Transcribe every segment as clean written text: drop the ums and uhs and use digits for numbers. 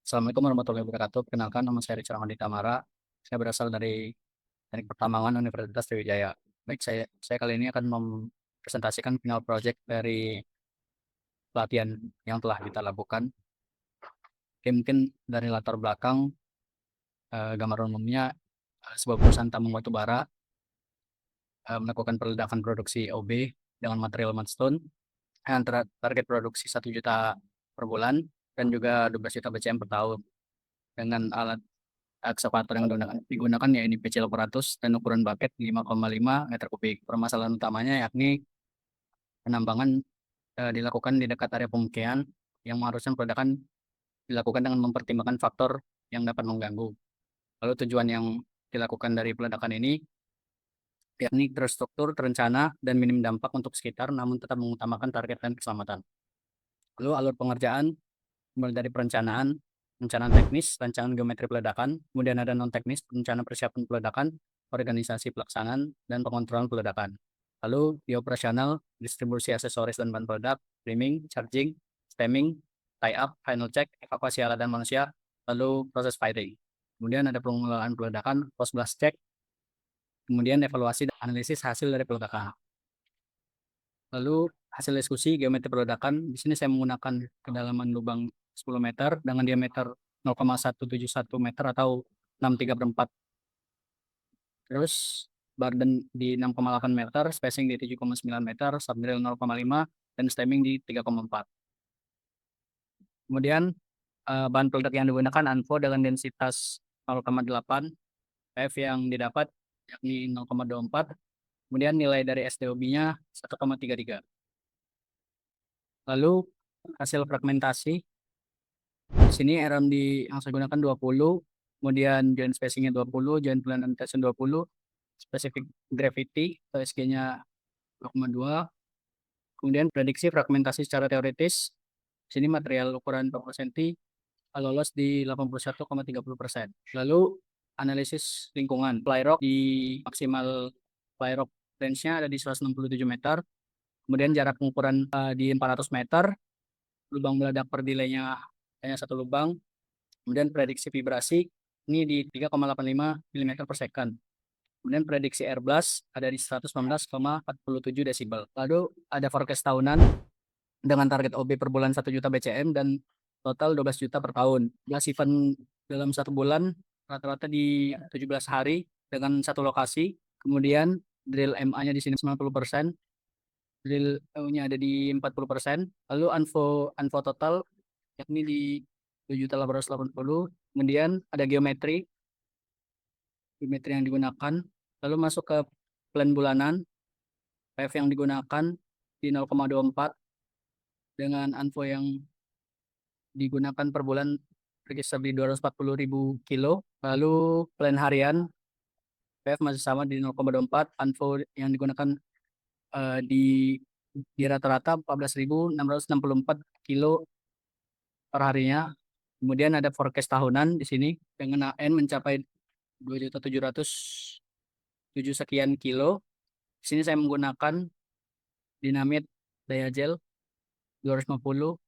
Assalamualaikum warahmatullahi wabarakatuh. Perkenalkan, nama saya Richard Ahmadi Tamara. Saya berasal dari Teknik Pertambangan Universitas Sriwijaya. Baik, saya kali ini akan mempresentasikan final project dari pelatihan yang telah kita lakukan. Oke, mungkin dari latar belakang, gambaran umumnya, sebuah perusahaan tambang batu bara melakukan peledakan produksi OB dengan material mudstone antara target produksi 1 juta per bulan dan juga 12 juta BCM per tahun dengan alat ekskavator yang digunakan yaitu PCL 400 dan ukuran bucket 5,5 meter kubik. Permasalahan utamanya yakni penambangan dilakukan di dekat area pemukiman yang mengharuskan peledakan dilakukan dengan mempertimbangkan faktor yang dapat mengganggu. Lalu tujuan yang dilakukan dari peledakan ini yakni terstruktur, terencana, dan minim dampak untuk sekitar namun tetap mengutamakan target dan keselamatan. Lalu alur pengerjaan mulai dari perencanaan teknis, rancangan geometri peledakan, kemudian ada non-teknis, rencana persiapan peledakan, organisasi pelaksanaan, dan pengontrolan peledakan. Lalu di operasional, distribusi aksesoris dan bahan peledak, priming, charging, stemming, tie-up, final check, evakuasi alat dan manusia, lalu proses firing. Kemudian ada pengelolaan peledakan, post blast check, kemudian evaluasi dan analisis hasil dari peledakan. Lalu hasil diskusi geometri peledakan, di sini saya menggunakan kedalaman lubang 10 meter dengan diameter 0,171 meter atau 63 per 4. Terus burden di 6,8 meter, spacing di 7,9 meter, subdrill 0,5, dan stemming di 3,4. Kemudian bahan peledak yang digunakan ANFO dengan densitas 0,8, PF yang didapat yakni 0,24, kemudian nilai dari SDOB-nya 1,33. Lalu hasil fragmentasi, di sini RMD yang saya gunakan 20, kemudian joint spacing-nya 20, joint plan and tension 20, specific gravity atau SG-nya 2,2. Kemudian prediksi fragmentasi secara teoritis, di sini material ukuran 40 cm lolos di 81,30%. Lalu analisis lingkungan, fly rock di maksimal fly rock range-nya ada di 167 meter, kemudian jarak pengukuran di 400 meter, lubang meledak per delay-nya hanya 1 lubang, kemudian prediksi vibrasi ini di 3,85 mm per second. Kemudian prediksi air blast ada di 119,47 desibel. Lalu ada forecast tahunan dengan target OB per bulan 1 juta BCM dan total 12 juta per tahun. Gas event dalam 1 bulan rata-rata di 17 hari dengan satu lokasi. Kemudian drill MA-nya di sini 90%, drill EU-nya ada di 40%. Lalu ANFO total yakni di 7.880. Kemudian ada geometri yang digunakan. Lalu masuk ke plan bulanan, PF yang digunakan di 0,24 dengan ANFO yang digunakan per bulan register di 240.000 kilo. Lalu plan harian, PF masih sama di 0,24, ANFO yang digunakan di rata-rata 14.664 kilo per harinya. Kemudian ada forecast tahunan di sini dengan AN mencapai 2.707 sekian kilo. Di sini saya menggunakan dinamit daya gel 250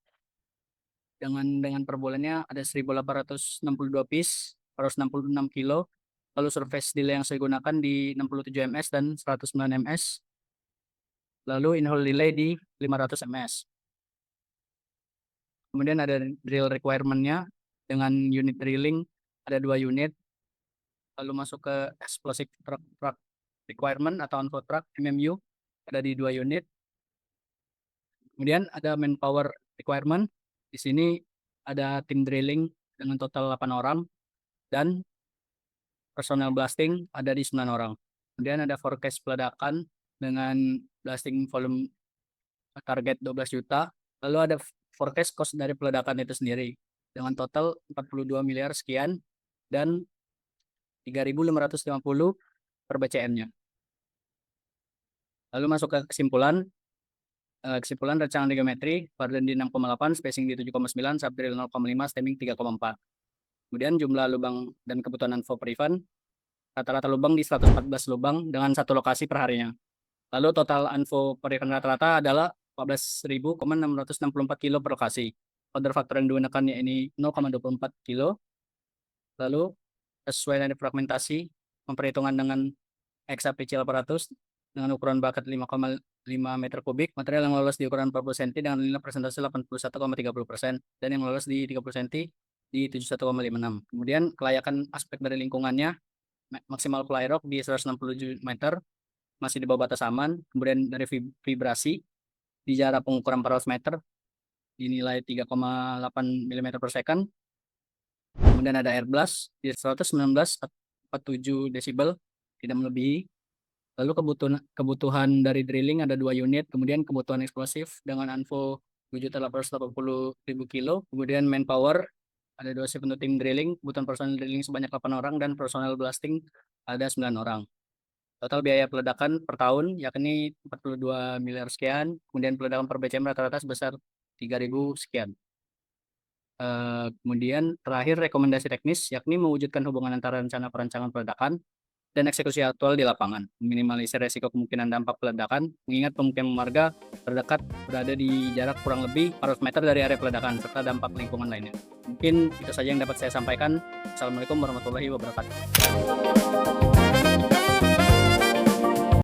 dengan per bulannya ada 1.862 piece, 166 kilo. Lalu surface delay yang saya gunakan di 67 ms dan 109 ms. Lalu in-hole delay di 500 ms. Kemudian ada drill requirement-nya dengan unit drilling ada 2 unit. Lalu masuk ke explosive truck requirement atau on-road truck MMU ada di 2 unit. Kemudian ada manpower requirement. Di sini ada tim drilling dengan total 8 orang dan personel blasting ada di 9 orang. Kemudian ada forecast peledakan dengan blasting volume target 12 juta. Lalu ada forecast cost dari peledakan itu sendiri dengan total 42 miliar sekian dan 3.550 per BCM-nya. Lalu masuk ke kesimpulan. Kesimpulan rancangan geometri, burden di 6,8, spacing di 7,9, subdrill 0,5, stemming 3,4. Kemudian jumlah lubang dan kebutuhan ANFO per event, rata-rata lubang di 114 lubang dengan satu lokasi per harinya. Lalu total ANFO per event rata-rata adalah 14.664 kilo per lokasi. powder faktor yang digunakannya ini 0,24 kilo. Lalu sesuai dengan fragmentasi, memperhitungkan dengan XAPC 800 dengan ukuran bakat 5,5 meter kubik, material yang lolos di ukuran 40 cm dengan nilai persentase 81,30% dan yang lolos di 30 cm di 71,56. Kemudian kelayakan aspek dari lingkungannya, maksimal fly rock di 167 meter, masih di bawah batas aman. Kemudian dari vibrasi di jarak pengukuran 400 meter dinilai 3,8 mm per second. Kemudian ada air blast di 119,47 desibel, tidak melebihi. Lalu kebutuhan dari drilling ada 2 unit, kemudian kebutuhan eksplosif dengan ANFO 7.880.000 kilo, kemudian manpower ada 2 shift untuk tim drilling, kebutuhan personel drilling sebanyak 8 orang dan personel blasting ada 9 orang. Total biaya peledakan per tahun yakni 42 miliar sekian, kemudian peledakan per BCM rata-rata sebesar 3.000 sekian. Kemudian terakhir rekomendasi teknis yakni mewujudkan hubungan antara rencana perancangan peledakan dan eksekusi aktual di lapangan, meminimalisir resiko kemungkinan dampak peledakan, mengingat pemukiman warga terdekat berada di jarak kurang lebih 400 meter dari area peledakan, serta dampak lingkungan lainnya. Mungkin itu saja yang dapat saya sampaikan. Assalamualaikum warahmatullahi wabarakatuh.